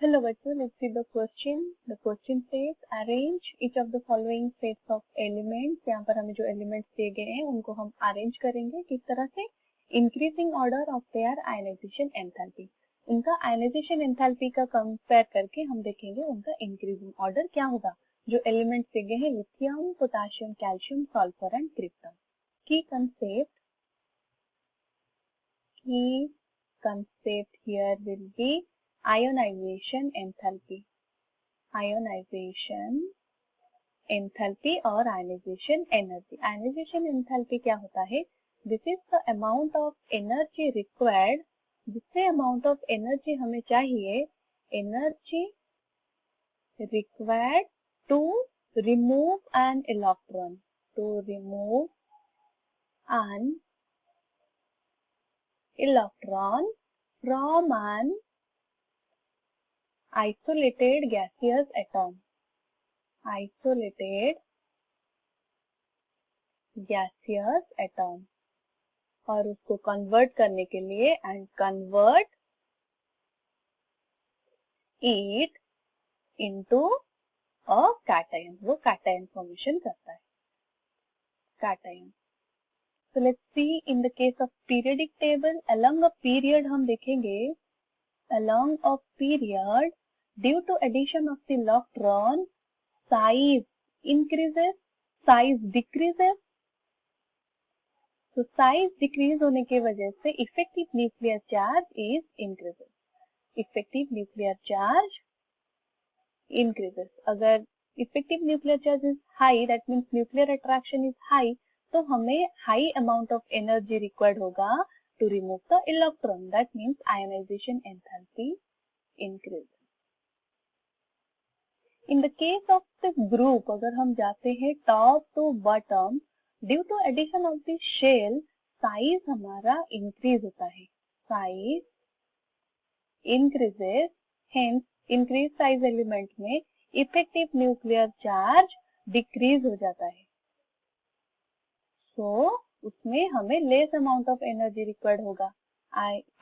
Hello bachcho, let's see the question. The question says arrange each of the following sets of elements. यहाँ पर हमें जो elements दिए गए हैं उनको हम arrange करेंगे किस तरह से, increasing order of their ionization enthalpy. उनका ionization enthalpy का compare करके हम देखेंगे उनका increasing order क्या होगा. जो elements दिए गए हैं lithium, potassium, calcium, sulfur and krypton. Key concept here will be ionization enthalpy और ionization energy. Ionization enthalpy क्या होता है? This is the amount of energy required, जितने amount of energy हमें चाहिए, energy required to remove an electron, from an isolated gaseous atom और उसको convert करने के लिए and convert it into a cation. वो cation formation करता है, cation. So let's see in the case of periodic table, along a period हम देखेंगे, along a period due to addition of the electron, size increases, size decreases. So size decrease होने के वजह से effective nuclear charge is increases. Effective nuclear charge increases. अगर effective nuclear charge is high, that means nuclear attraction is high, तो हमें high amount of energy required होगा to remove the electron. That means ionization enthalpy increases. In the case of the group, अगर हम जाते हैं top to bottom, due to addition of the shell, size हमारा increase होता है. Size increases, hence increase size element में effective nuclear charge decrease हो जाता है. So उसमें हमें less amount of energy required होगा.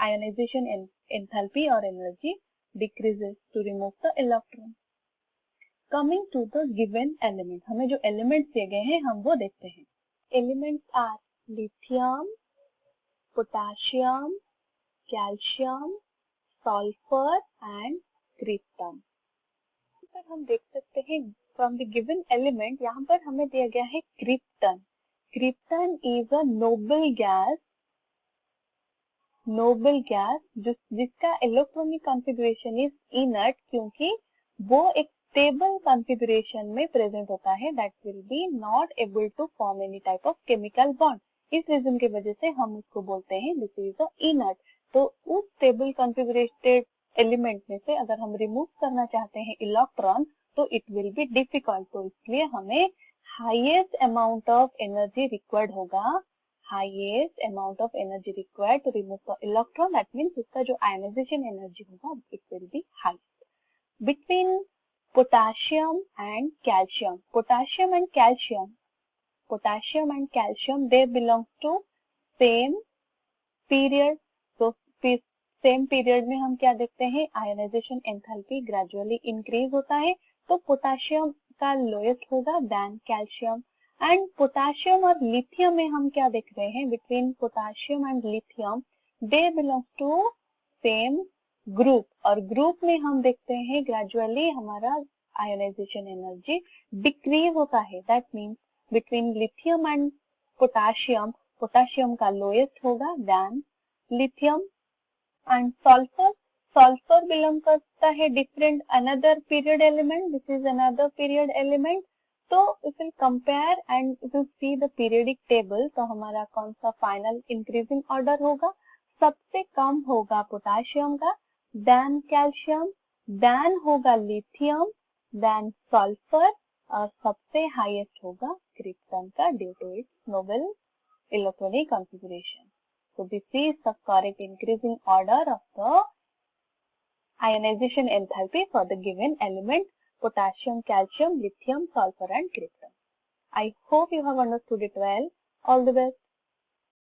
Ionization enthalpy और energy decreases to remove the electron. Coming to the given element, हमें जो elements दिए गए हैं हम वो देखते हैं. Elements are lithium, potassium, calcium, sulfur and krypton. पर हम देख सकते हैं from the given element, यहाँ पर हमें दिया गया है krypton. Krypton is a noble gas जिसका electronic configuration is inert, क्योंकि वो एक stable configuration में present होता है, that will be not able to form any type of chemical bond. इस reason के वजह से हम उसको बोलते हैं this is a inert. तो उस stable configured element में से अगर हम remove करना चाहते हैं electron तो it will be difficult. तो इसलिए हमें highest amount of energy required होगा, highest amount of energy required to remove the electron. That means उसका जो ionization energy होगा it will be high. Between potassium and calcium, they belong to same period. So same period में हम क्या देखते हैं, ionization enthalpy gradually increase होता है, तो potassium का lowest होगा than calcium. And potassium और lithium में हम क्या देख रहे हैं, between potassium and lithium they belong to same group, और group में हम देखते हैं gradually हमारा ionization energy decrease होता है. That means between lithium and potassium का lowest होगा than lithium. And sulfur belong करता है different another period element. This is another period element. तो if we compare and if we see the periodic table, तो हमारा कौन सा final increasing order होगा, सबसे कम होगा पोटाशियम का, then calcium, then होगा lithium, then sulfur और सबसे highest होगा krypton का due to its noble electronic configuration. So this is the correct increasing order of the ionization enthalpy for the given element potassium, calcium, lithium, sulfur and krypton. I hope you have understood it well. All the best.